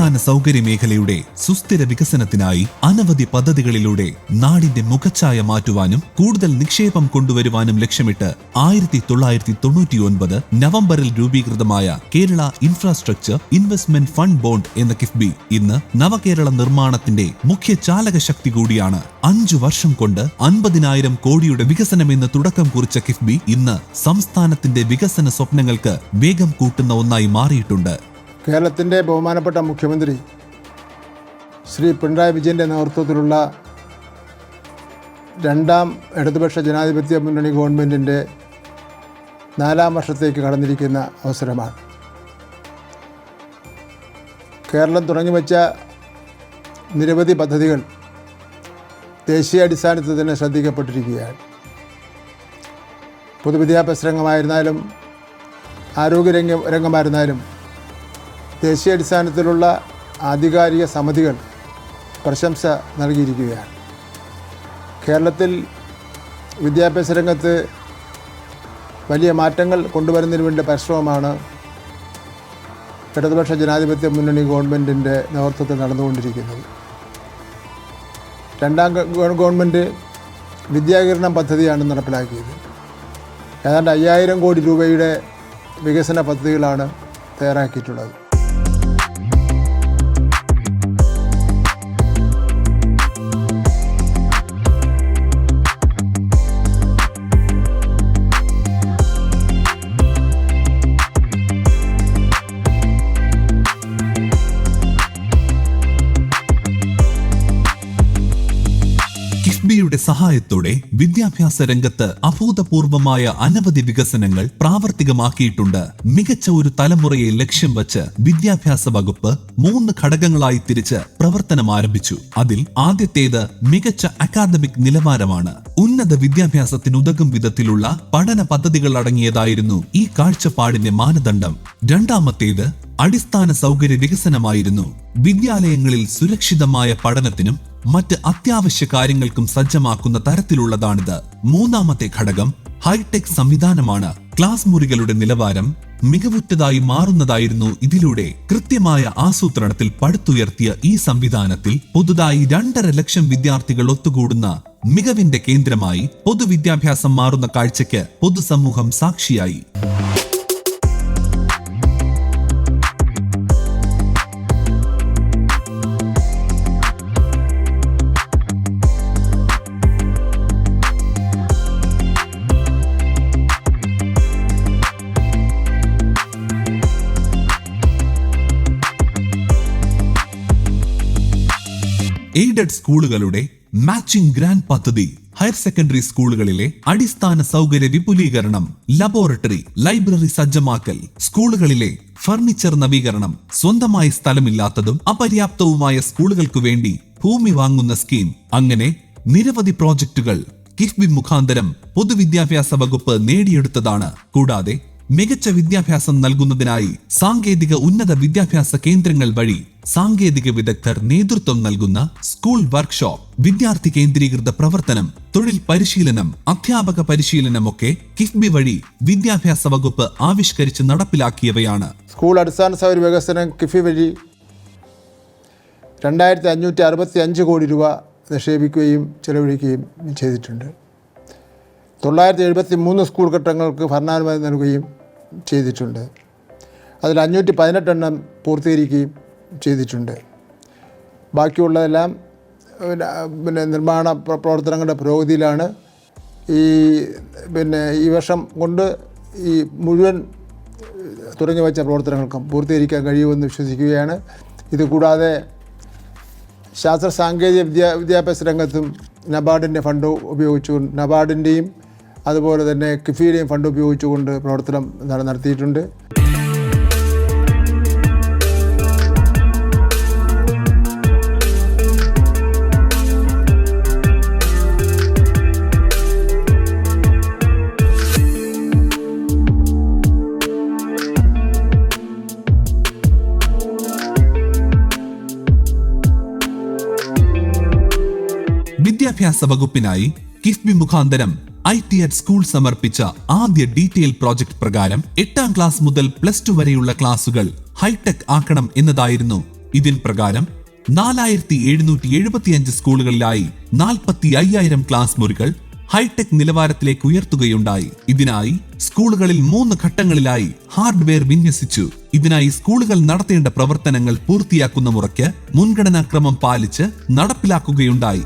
അടിസ്ഥാന സൗകര്യ മേഖലയുടെ സുസ്ഥിര വികസനത്തിനായി അനവധി പദ്ധതികളിലൂടെ നാടിന്റെ മുഖച്ഛായ മാറ്റുവാനും കൂടുതൽ നിക്ഷേപം കൊണ്ടുവരുവാനും ലക്ഷ്യമിട്ട് 1999 നവംബറിൽ രൂപീകൃതമായ Kerala infrastructure investment fund bond എന്ന കിഫ്ബി ഇന്ന് നവകേരള നിർമ്മാണത്തിന്റെ മുഖ്യ ചാലക ശക്തി കൂടിയാണ്. 5 വർഷം കൊണ്ട് 50,000 കോടിയുടെ വികസനമെന്ന് തുടക്കം കുറിച്ച കിഫ്ബി ഇന്ന് സംസ്ഥാനത്തിന്റെ വികസന സ്വപ്നങ്ങൾക്ക് വേഗം കൂട്ടുന്ന ഒന്നായി മാറിയിട്ടുണ്ട്. കേരളത്തിൻ്റെ ബഹുമാനപ്പെട്ട മുഖ്യമന്ത്രി ശ്രീ പിണറായി വിജയൻ്റെ നേതൃത്വത്തിലുള്ള രണ്ടാം ഇടതുപക്ഷ ജനാധിപത്യ മുന്നണി ഗവൺമെൻറ്റിൻ്റെ 4ാം വർഷത്തേക്ക് കടന്നിരിക്കുന്ന അവസരമാണ്. കേരളം തുടങ്ങിവെച്ച നിരവധി പദ്ധതികൾ ദേശീയാടിസ്ഥാനത്തിൽ തന്നെ ശ്രദ്ധിക്കപ്പെട്ടിരിക്കുകയാണ്. പൊതുവിദ്യാഭ്യാസ രംഗമായിരുന്നാലും ആരോഗ്യരംഗമായിരുന്നാലും ദേശീയാടിസ്ഥാനത്തിലുള്ള ആധികാരിക സമിതികൾ പ്രശംസ നൽകിയിരിക്കുകയാണ്. കേരളത്തിൽ വിദ്യാഭ്യാസ രംഗത്ത് വലിയ മാറ്റങ്ങൾ കൊണ്ടുവരുന്നതിന് വേണ്ടി പരിശ്രമമാണ് ഇടതുപക്ഷ ജനാധിപത്യ മുന്നണി ഗവൺമെൻറ്റിൻ്റെ നേതൃത്വത്തിൽ നടന്നുകൊണ്ടിരിക്കുന്നത്. രണ്ടാം ഗവൺമെൻറ് വിദ്യാകിരണം പദ്ധതിയാണ് നടപ്പിലാക്കിയത്. ഏതാണ്ട് 5000 കോടി രൂപയുടെ വികസന പദ്ധതികളാണ് തയ്യാറാക്കിയിട്ടുള്ളത്. കിഫ്ബിയുടെ സഹായത്തോടെ വിദ്യാഭ്യാസ രംഗത്ത് അഭൂതപൂർവമായ അനവധി വികസനങ്ങൾ പ്രാവർത്തികമാക്കിയിട്ടുണ്ട്. മികച്ച ഒരു തലമുറയെ ലക്ഷ്യം വച്ച് വിദ്യാഭ്യാസ വകുപ്പ് 3 ഘടകങ്ങളായി തിരിച്ച് പ്രവർത്തനം ആരംഭിച്ചു. അതിൽ ആദ്യത്തേത് മികച്ച അക്കാദമിക് നിലവാരമാണ്. ഉന്നത വിദ്യാഭ്യാസത്തിനുതകും വിധത്തിലുള്ള പഠന പദ്ധതികൾ അടങ്ങിയതായിരുന്നു ഈ കാഴ്ചപ്പാടിന്റെ മാനദണ്ഡം. രണ്ടാമത്തേത് അടിസ്ഥാന സൗകര്യ വികസനമായിരുന്നു. വിദ്യാലയങ്ങളിൽ സുരക്ഷിതമായ പഠനത്തിനും മറ്റ് അത്യാവശ്യ കാര്യങ്ങൾക്കും സജ്ജമാക്കുന്ന തരത്തിലുള്ളതാണിത്. മൂന്നാമത്തെ ഘടകം ഹൈടെക് സംവിധാനമാണ്. ക്ലാസ് മുറികളുടെ നിലവാരം മികവുറ്റതായി മാറുന്നതായിരുന്നു ഇതിലൂടെ. കൃത്യമായ ആസൂത്രണത്തിൽ പടുത്തുയർത്തിയ ഈ സംവിധാനത്തിൽ പുതുതായി 2.5 ലക്ഷം വിദ്യാർത്ഥികൾ ഒത്തുകൂടുന്ന മികവിന്റെ കേന്ദ്രമായി പൊതുവിദ്യാഭ്യാസം മാറുന്ന കാഴ്ചയ്ക്ക് പൊതുസമൂഹം സാക്ഷിയായി. എയ്ഡഡ് സ്കൂളുകളുടെ മാച്ചിംഗ് ഗ്രാന്റ് പദ്ധതി, ഹയർ സെക്കൻഡറി സ്കൂളുകളിലെ അടിസ്ഥാന സൗകര്യ വിപുലീകരണം, ലബോറട്ടറി, ലൈബ്രറി സജ്ജമാക്കൽ, സ്കൂളുകളിലെ ഫർണിച്ചർ നവീകരണം, സ്വന്തമായി സ്ഥലമില്ലാത്തതും അപര്യാപ്തവുമായ സ്കൂളുകൾക്കു വേണ്ടി ഭൂമി വാങ്ങുന്ന സ്കീം, അങ്ങനെ നിരവധി പ്രോജക്റ്റുകൾ കിഫ്ബി മുഖാന്തരം പൊതുവിദ്യാഭ്യാസ വകുപ്പ് നേടിയെടുത്തതാണ്. കൂടാതെ മികച്ച വിദ്യാഭ്യാസം നൽകുന്നതിനായി സാങ്കേതിക ഉന്നത വിദ്യാഭ്യാസ കേന്ദ്രങ്ങൾ വഴി സാങ്കേതിക വിദഗ്ധർ നേതൃത്വം നൽകുന്ന സ്കൂൾ വർക്ക്ഷോപ്പ്, വിദ്യാർത്ഥി കേന്ദ്രീകൃത പ്രവർത്തനം, തൊഴിൽ പരിശീലനം, അധ്യാപക പരിശീലനമൊക്കെ കിഫ്ബി വഴി വിദ്യാഭ്യാസ വകുപ്പ് ആവിഷ്കരിച്ച് നടപ്പിലാക്കിയവയാണ്. സ്കൂൾ അടിസ്ഥാന സൗകര്യ വികസനം കിഫ്ബി വഴി 2565 കോടി രൂപ നിക്ഷേപിക്കുകയും ചെലവഴിക്കുകയും ചെയ്തിട്ടുണ്ട്. 973 സ്കൂൾ കെട്ടിടങ്ങൾക്ക് ഭരണാനുമതി നൽകുകയും ചെയ്തിട്ടുണ്ട്. അതിൽ 518 പൂർത്തീകരിക്കുകയും ചെയ്തിട്ടുണ്ട്. ബാക്കിയുള്ളതെല്ലാം നിർമ്മാണ പ്രവർത്തനങ്ങളുടെ പുരോഗതിയിലാണ്. ഈ വർഷം കൊണ്ട് ഈ മുഴുവൻ തുടങ്ങി വെച്ച പ്രവർത്തനങ്ങൾക്കും പൂർത്തീകരിക്കാൻ കഴിയുമെന്ന് വിശ്വസിക്കുകയാണ്. ഇതുകൂടാതെ ശാസ്ത്ര സാങ്കേതിക വിദ്യാഭ്യാസ രംഗത്തും നബാർഡിൻ്റെ ഫണ്ട് ഉപയോഗിച്ചുകൊണ്ട്, നബാർഡിൻ്റെയും അതുപോലെ തന്നെ കിഫ്ബിയുടെയും ഫണ്ട് ഉപയോഗിച്ചുകൊണ്ട് പ്രവർത്തനം നടത്തിയിട്ടുണ്ട്. വിദ്യാഭ്യാസ വകുപ്പിനായി കിഫ്ബി മുഖാന്തരം IT at സ്കൂൾ സമർപ്പിച്ച ആദ്യ ഡീറ്റെയിൽ പ്രോജക്ട് പ്രകാരം 8ാം ക്ലാസ് മുതൽ +2 വരെയുള്ള ക്ലാസുകൾ ഹൈടെക് ആക്കണം എന്നതായിരുന്നു ഇതിൻ പ്രകാരം 4775 സ്കൂളുകളിലായി 45,000 ക്ലാസ് മുറികൾ ഹൈടെക് നിലവാരത്തിലേക്ക് ഉയർത്തുകയുണ്ടായി. ഇതിനായി സ്കൂളുകളിൽ 3 ഘട്ടങ്ങളിലായി ഹാർഡ്വെയർ വിന്യസിച്ചു. ഇതിനായി സ്കൂളുകൾ നടത്തേണ്ട പ്രവർത്തനങ്ങൾ പൂർത്തിയാക്കുന്ന മുറയ്ക്ക് മുൻഗണനാക്രമം പാലിച്ച് നടപ്പിലാക്കുകയുണ്ടായി.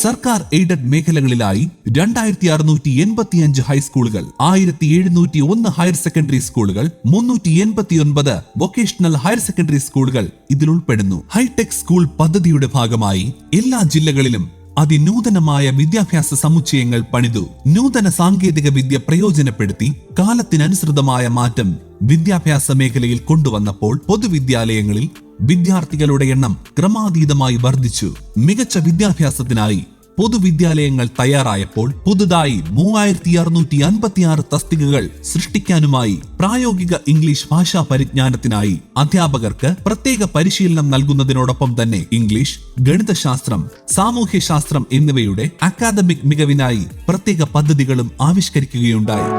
സർക്കാർ എയ്ഡഡ് മേഖലകളിലായി 2685 ഹൈസ്കൂളുകൾ, 1701 ഹയർ സെക്കൻഡറി സ്കൂളുകൾ, 389 വൊക്കേഷണൽ ഹയർ സെക്കൻഡറി സ്കൂളുകൾ ഇതിൽ ഉൾപ്പെടുന്നു. ഹൈടെക് സ്കൂൾ പദ്ധതിയുടെ ഭാഗമായി എല്ലാ ജില്ലകളിലും അതിനൂതനമായ വിദ്യാഭ്യാസ സമുച്ചയങ്ങൾ പണിതു. നൂതന സാങ്കേതിക വിദ്യ പ്രയോജനപ്പെടുത്തി കാലത്തിനനുസൃതമായ മാറ്റം വിദ്യാഭ്യാസ മേഖലയിൽ കൊണ്ടുവന്നപ്പോൾ പൊതുവിദ്യാലയങ്ങളിൽ വിദ്യാർത്ഥികളുടെ എണ്ണം ക്രമാതീതമായി വർദ്ധിച്ചു. മികച്ച വിദ്യാഭ്യാസത്തിനായി പൊതുവിദ്യാലയങ്ങൾ തയ്യാറായപ്പോൾ പുതുതായി 3656 തസ്തികകൾ സൃഷ്ടിക്കാനുമായി പ്രായോഗിക ഇംഗ്ലീഷ് ഭാഷാ പരിജ്ഞാനത്തിനായി അധ്യാപകർക്ക് പ്രത്യേക പരിശീലനം നൽകുന്നതിനോടൊപ്പം തന്നെ ഇംഗ്ലീഷ്, ഗണിതശാസ്ത്രം, സാമൂഹ്യശാസ്ത്രം എന്നിവയുടെ അക്കാദമിക് മികവിനായി പ്രത്യേക പദ്ധതികളും ആവിഷ്കരിക്കുകയുണ്ടായി.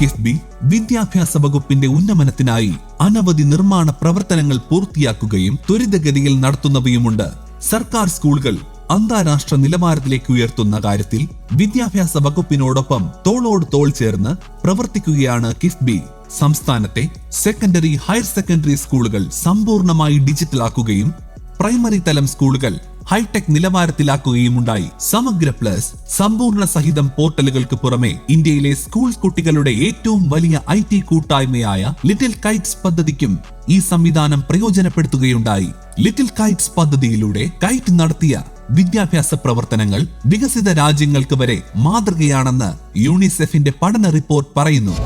കിഫ്ബി വിദ്യാഭ്യാസ വകുപ്പിന്റെ ഉന്നമനത്തിനായി അനവധി നിർമ്മാണ പ്രവർത്തനങ്ങൾ പൂർത്തിയാക്കുകയും ത്വരിതഗതിയിൽ നടത്തുന്നവയുമുണ്ട്. സർക്കാർ സ്കൂളുകൾ അന്താരാഷ്ട്ര നിലവാരത്തിലേക്ക് ഉയർത്തുന്ന കാര്യത്തിൽ വിദ്യാഭ്യാസ വകുപ്പിനോടൊപ്പം തോളോട് തോൾ ചേർന്ന് പ്രവർത്തിക്കുകയാണ് കിഫ്ബി. സംസ്ഥാനത്തെ സെക്കൻഡറി, ഹയർ സെക്കൻഡറി സ്കൂളുകൾ സമ്പൂർണമായി ഡിജിറ്റലാക്കുകയും പ്രൈമറി തലം സ്കൂളുകൾ ഹൈടെക് നിലവാരത്തിലാക്കുകയുമുണ്ടായി. സമഗ്ര പ്ലസ് സമ്പൂർണ്ണ സഹിതം പോർട്ടലുകൾക്ക് പുറമെ ഇന്ത്യയിലെ സ്കൂൾ കുട്ടികളുടെ ഏറ്റവും വലിയ IT കൂട്ടായ്മയായ ലിറ്റിൽ കൈറ്റ്സ് പദ്ധതിക്കും ഈ സംവിധാനം പ്രയോജനപ്പെടുത്തുകയുണ്ടായി. ലിറ്റിൽ കൈറ്റ്സ് പദ്ധതിയിലൂടെ കൈറ്റ് നടത്തിയ വിദ്യാഭ്യാസ പ്രവർത്തനങ്ങൾ വികസിത രാജ്യങ്ങൾക്ക് വരെ മാതൃകയാണെന്ന് യൂണിസെഫിന്റെ പഠന റിപ്പോർട്ട് പറയുന്നു.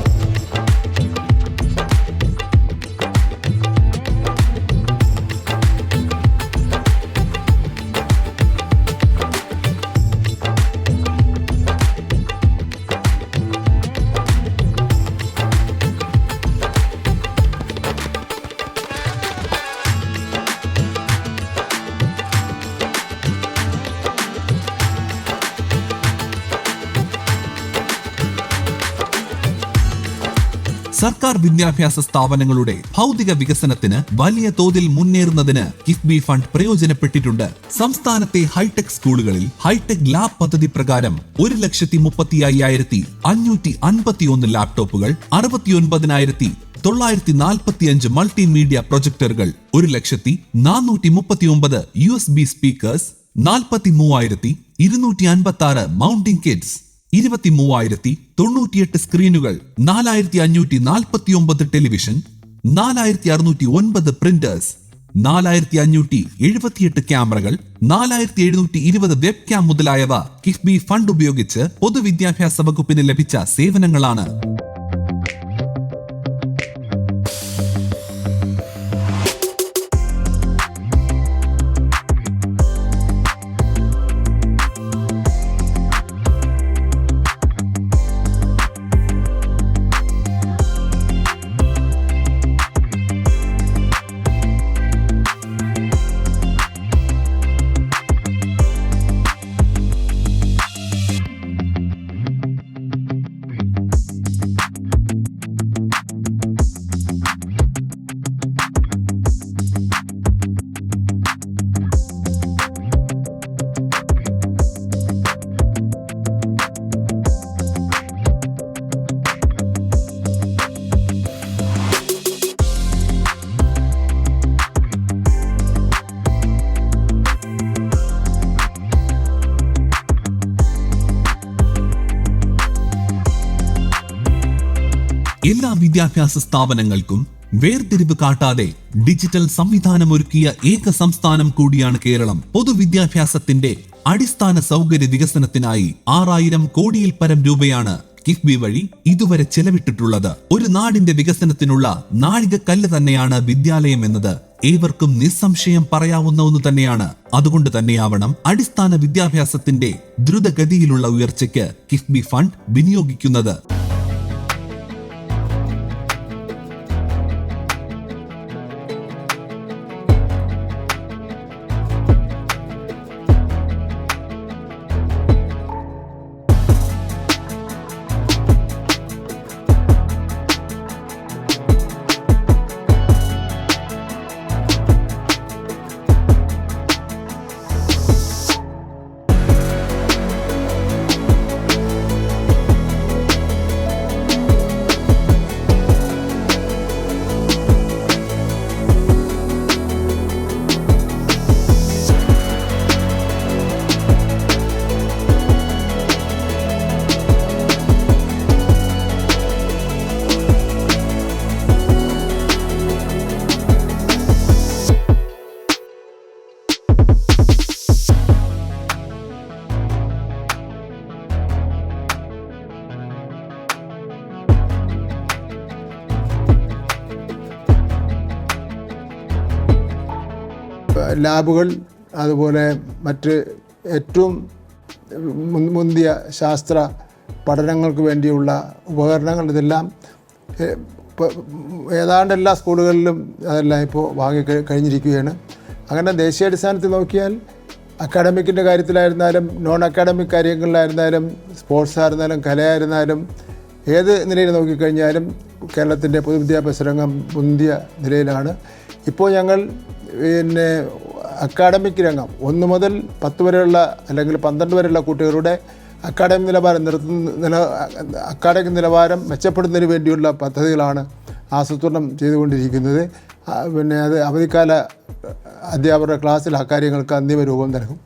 സർക്കാർ വിദ്യാഭ്യാസ സ്ഥാപനങ്ങളുടെ ഭൗതിക വികസനത്തിന് വലിയ തോതിൽ മുന്നേറുന്നതിന് കിഫ്ബി ഫണ്ട് പ്രയോജനപ്പെട്ടിട്ടുണ്ട്. സംസ്ഥാനത്തെ ഹൈടെക് സ്കൂളുകളിൽ ഹൈടെക് ലാബ് പദ്ധതി പ്രകാരം 1,35,551 ലാപ്ടോപ്പുകൾ, 69,945 മൾട്ടിമീഡിയ പ്രൊജക്ടറുകൾ, 1,439 USB സ്പീക്കേഴ്സ്, 43,256 മൗണ്ടിംഗ് കിറ്റ്സ്, 23,098 സ്ക്രീനുകൾ, 4,549 ടെലിവിഷൻ, 4,609 പ്രിന്റേഴ്സ്, 4,578 ക്യാമറകൾ, 4,720 വെബ് ക്യാം മുതലായവ കിഫ്ബി ഫണ്ട് ഉപയോഗിച്ച് പൊതുവിദ്യാഭ്യാസ വകുപ്പിന് ലഭിച്ച സേവനങ്ങളാണ്. എല്ലാ വിദ്യാഭ്യാസ സ്ഥാപനങ്ങൾക്കും വേർതിരിവ് കാട്ടാതെ ഡിജിറ്റൽ സംവിധാനമൊരുക്കിയ ഏക സംസ്ഥാനം കൂടിയാണ് കേരളം. പൊതുവിദ്യാഭ്യാസത്തിന്റെ അടിസ്ഥാന സൗകര്യ വികസനത്തിനായി 6000 കോടിയിൽ പരം രൂപയാണ് കിഫ്ബി വഴി ഇതുവരെ ചെലവിട്ടിട്ടുള്ളത്. ഒരു നാടിന്റെ വികസനത്തിനുള്ള നാഴികക്കല്ല് തന്നെയാണ് വിദ്യാലയം എന്നത് ഏവർക്കും നിസ്സംശയം പറയാവുന്ന ഒന്ന് തന്നെയാണ്. അതുകൊണ്ട് തന്നെയാവണം അടിസ്ഥാന വിദ്യാഭ്യാസത്തിന്റെ ദ്രുതഗതിയിലുള്ള ഉയർച്ചയ്ക്ക് കിഫ്ബി ഫണ്ട് വിനിയോഗിക്കുന്നത്. ലാബുകൾ, അതുപോലെ മറ്റ് ഏറ്റവും മുന്തിയ ശാസ്ത്ര പഠനങ്ങൾക്ക് വേണ്ടിയുള്ള ഉപകരണങ്ങൾ, ഇതെല്ലാം ഏതാണ്ട് എല്ലാ സ്കൂളുകളിലും അതെല്ലാം ഇപ്പോൾ വാങ്ങി കഴിഞ്ഞിരിക്കുകയാണ്. അങ്ങനെ ദേശീയാടിസ്ഥാനത്തിൽ നോക്കിയാൽ അക്കാഡമിക്കിൻ്റെ കാര്യത്തിലായിരുന്നാലും നോൺ അക്കാഡമിക് കാര്യങ്ങളിലായിരുന്നാലും സ്പോർട്സ് ആയിരുന്നാലും കലയായിരുന്നാലും ഏത് നിലയിൽ നോക്കിക്കഴിഞ്ഞാലും കേരളത്തിൻ്റെ പൊതുവിദ്യാഭ്യാസ രംഗം മുന്തിയ നിലയിലാണ്. ഇപ്പോൾ ഞങ്ങൾ അക്കാഡമിക് രംഗം 1 മുതൽ 10 വരെയുള്ള അല്ലെങ്കിൽ 12 വരെയുള്ള കുട്ടികളുടെ അക്കാഡമിക് നിലവാരം മെച്ചപ്പെടുന്നതിന് വേണ്ടിയുള്ള പദ്ധതികളാണ് ആസൂത്രണം ചെയ്തുകൊണ്ടിരിക്കുന്നത്. അത് അവധിക്കാല അധ്യാപകരുടെ ക്ലാസ്സിൽ അക്കാര്യങ്ങൾക്ക് അന്തിമ രൂപം നൽകും.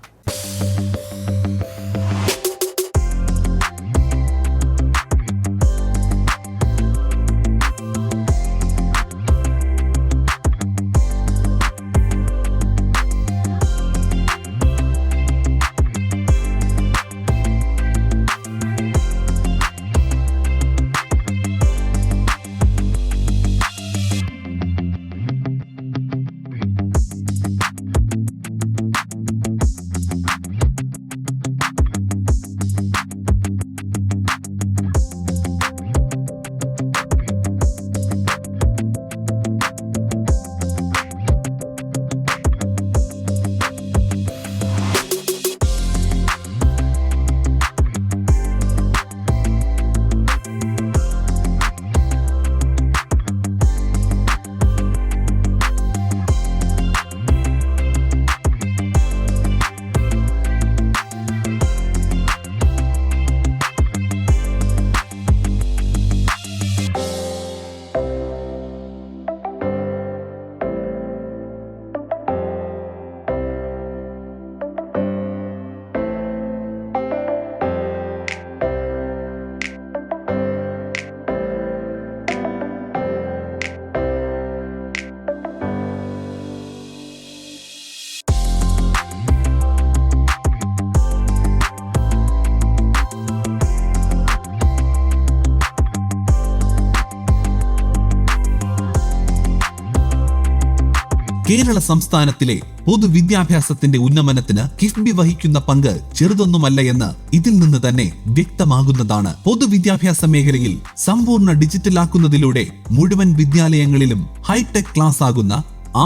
കേരള സംസ്ഥാനത്തിലെ പൊതുവിദ്യാഭ്യാസത്തിന്റെ ഉന്നമനത്തിന് കിഫ്ബി വഹിക്കുന്ന പങ്ക് ചെറുതൊന്നുമല്ല എന്ന് ഇതിൽ നിന്ന് തന്നെ വ്യക്തമാകുന്നതാണ്. പൊതുവിദ്യാഭ്യാസ മേഖലയിൽ സമ്പൂർണ്ണ ഡിജിറ്റലാക്കുന്നതിലൂടെ മുഴുവൻ വിദ്യാലയങ്ങളിലും ഹൈടെക് ക്ലാസ് ആകുന്ന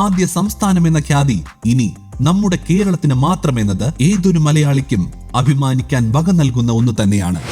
ആദ്യ സംസ്ഥാനമെന്ന ഖ്യാതി ഇനി നമ്മുടെ കേരളത്തിന് മാത്രമെന്നത് ഏതൊരു മലയാളിക്കും അഭിമാനിക്കാൻ വക നൽകുന്ന ഒന്ന് തന്നെയാണ്.